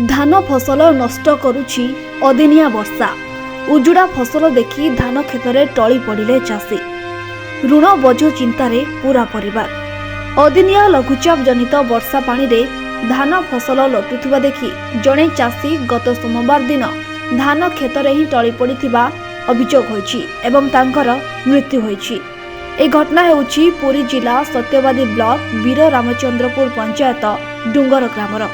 धान फसल नष्ट करुछि अदिनिया वर्षा। उजुड़ा फसल देखि धान खेतरे टळी पड़िले चाषी। ऋण बोझ चिंतारे पूरा परिवार। अदिनिया लघुचाप जनित वर्षा पानी रे धान फसल लटुथिबा देखि जणे चाषी गत सोमवार दिन धान खेतरे ही टळी पड़िथिबा अभियोग होइछि एवं तांकर मृत्यु होइछि। ए घटना हेउछि पुरी जिला सत्यवादी ब्लॉक वीर रामचंद्रपुर पंचायत डुंगर ग्रामर।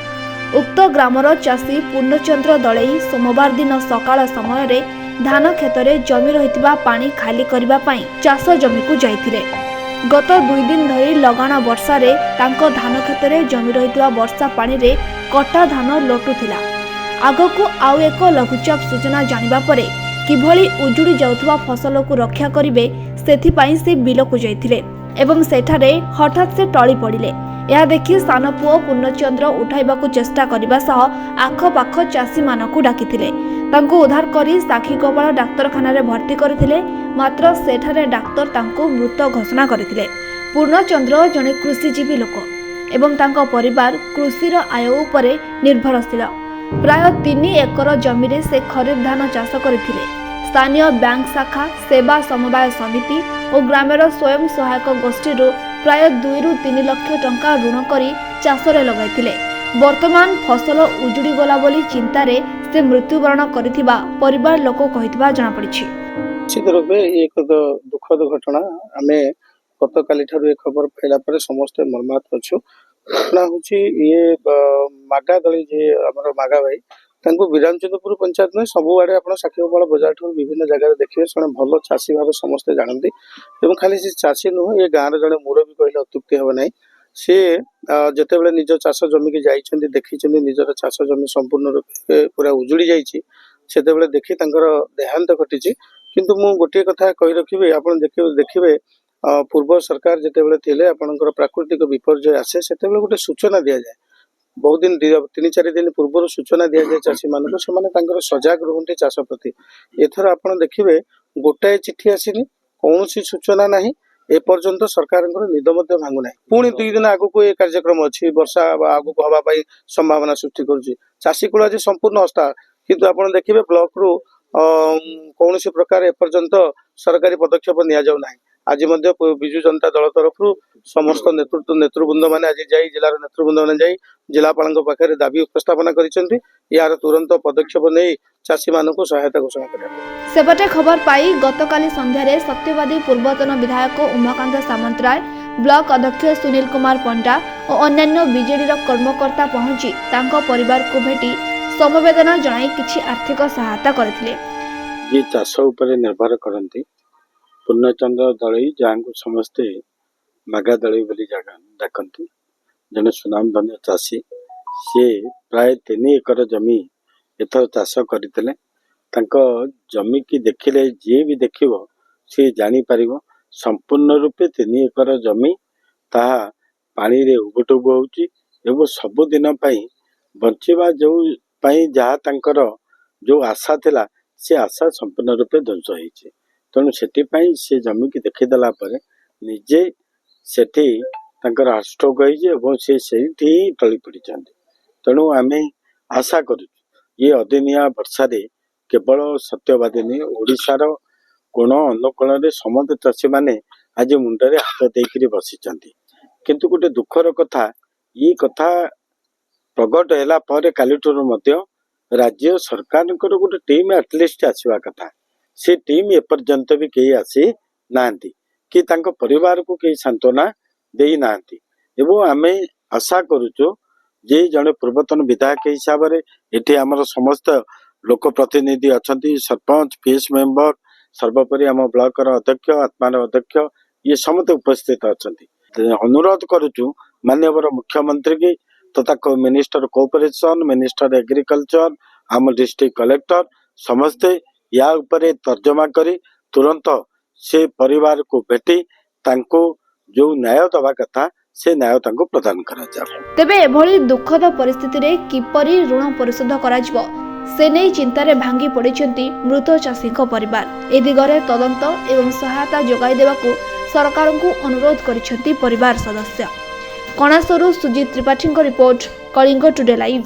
उक्त ग्रामर चाषी पूर्णचंद्र दलई सोमवार दिन सकाळ समय रे धान खेतरे जमी रहितबा पानी खाली करिबा पई चाष जमी को जाइथिले। गत 2 दिन धरी लगाण वर्षा रे तांको धान खेतरे जमी रहितबा वर्षा पानी रे कटा धान लटुथिला। आगको आउ एक लघुचाप सूचना जानिबा परे किभଳି उजुड़ी जाउथबा फसल को रक्षा करिवे सेथिपाई से बिल को जाइथिले एवं सेठारे हठात से टळी पड़िले। यह देखि सान पुओ पूर्णचंद्र उठाइबा को चेष्टा करिबा सह आखपाख चाषी मानकु डाकिथिले। तांको उद्धार करी साखीगोपाल डाक्तरखाना रे भर्ती करथिले, मात्र सेठारे डाक्तर तांको मृत घोषणा करथिले। पूर्णचंद्र जने कृषिजीवी लोक एवं तांको परिवार कृषिर आय उपरे निर्भरशील। प्राय 3 एकर जमी रे से खरीफ धान चाष करथिले। स्थानीय बैंक शाखा, सेवा समवाय समिति और ग्रामेर स्वयं सहायक गोष्ठी प्राय 2 ରୁ 3 लाख टंका ऋण करी चाषरे लगाइथिले। वर्तमान फसल उजुड़ी गला बोली चिंतारे से मृत्युवरण करिथिबा परिवार लोक कहितबा जणा पड़िछि। निश्चित रूपे एक दुखद घटना आमे गतकाली ठारू एक खबर पाइला पर समस्त मर्माहत अछु। घटना होछि ये मागा दली जे हमर मागा भाई तांको विरामचंद्रपुर पंचायत में सबु आडे आपण साखीगोपाल बजार ठारू विभिन्न जगह देखिबे सने भलो चाषी भाबे समस्त जानନ୍ତି एवं खाली से चाषी नुह ये गाँव जड़े मुरबी कहले अत्युक्ति हे ना। सी जिते बड़े निज चाष जमी की जाइछन्ति देखिछन्ति निजर चाष जमी संपूर्ण रूपे पूरा उजुड़ी जाइछि सेते देखि तांकर देहांत घटिछि। किंतु मु गोटे कथा कहि रखिबे आपण देखिबे पूर्व सरकार जिते बड़े थिले आपनकर प्राकृतिक विपर्यय आसे सेते गोटे सूचना दिया जाए। बहुत दिन 3-4 दिन पूर्व सूचना दिया जाए चाषी मानक से सजग रुहंती चाष प्रति। एथर आपन देखिबे गोटाए चिठी आसीनी कौनसी सूचना नाही एपर्यंत सरकार निद भांगु ना। पुणी 2 दिन आगु को ये कार्यक्रम अच्छी वर्षा आगु को हवा पाई संभावना सृष्टि करुछि चाषी कूल आज संपूर्ण हस्ता। किंतु आपन देखिबे ब्लॉक रु कौनसी प्रकार एपर्यंत सरकारी पदक्षेप निया जाउ नाही। आज मध्य विजु जनता दल तरफ समस्त नेतृवृंद माने आज जाई जिलार नेतृवृंद माने जाई जिलापाल पाखे दाबी उपस्थापना करिसेंति यार तुरंत पदक्षेप नहीं चाषी मानक सहायता घोषणा करिया। सेपटे खबर पाई गतकाली संध्यारे सत्यवादी पूर्वतन विधायक उमाकांत सामंतराय, ब्लॉक अध्यक्ष सुनील कुमार पंडा और अन्य बीजेडी कर्मकर्ता पहुंची तांको परिवार को भेटी समवेदना जणाई किछि आर्थिक सहायता करथिले। ये चाष ऊपर निर्भर करती पूर्णचंद्र दलई जहाँ को समस्ते मागा दलई बोली डाकती जने सुनाम धन्य चाषी सी प्राय 3 एकर जमी एथर चाष करते जमी की देखिले जी भी देखिबो सी जानी पारिबो संपूर्ण रूपे 3 एकर जमी ताहा पानी रे उबुटुबु होउची एवं सब दिन पाई बंचिबा जो पाई जहाँ तांकर जो आशा थिला से आशा संपूर्ण रूपे ध्वंस होइछि। तेणु से जमी की देखीदेला निजे सेठी तांकर हार्टस्ट्रोक होइछि से टली पड़ी। तेणु आम आशा करूँ ये अदिनिया वर्षा रे केवल सत्यवादी नहीं ओडिशार कोण अनुकोण समस्त चाषी माने आज मुंडरे हाथ देकर बसी। किंतु गोटे दुखर कथा ये कथा प्रगट हैला पर काली राज्य सरकार गोटे टीम एटलिस्ट आसवा कथा से टीम एपर्यंत भी कई आसी नांती कि तांको परिवार को कई सांत्वना देई नांती। एवं आमे आशा करूचो जे जने पूर्वतन विधायक हिसाब रे एठी हमर समस्त लोक प्रतिनिधि अछंती सरपंच पीएस मेंबर सर्वोपरि आम ब्लॉक अध्यक्ष आत्मार अध्यक्ष ये समस्त उपस्थित अछंती। अनुरोध करूचु माननीय मुख्यमंत्री की तथा मिनिस्टर कोऑपरेशन मिनिस्टर एग्रीकल्चर आम डिस्ट्रिक्ट कलेक्टर समस्ते या उपरे तर्जमा करी तुरंत से परिवार को भेटी तांको जो न्याय दवा कथा से न्याय तांको प्रदान करा जाय। तेबे एभली दुखद परिस्थिति रे किपरि ऋण परिशोध कराजिबो से नै चिंतारे भांगी पड़िछन्ती मृत चाषी परिवार। ए दिगरे तदंत एवं सहायता जोगाई देबाकू सरकार को अनुरोध करिछन्ती परिवार सदस्य। कणासरू Sujit Tripathi report, Kalinga today live.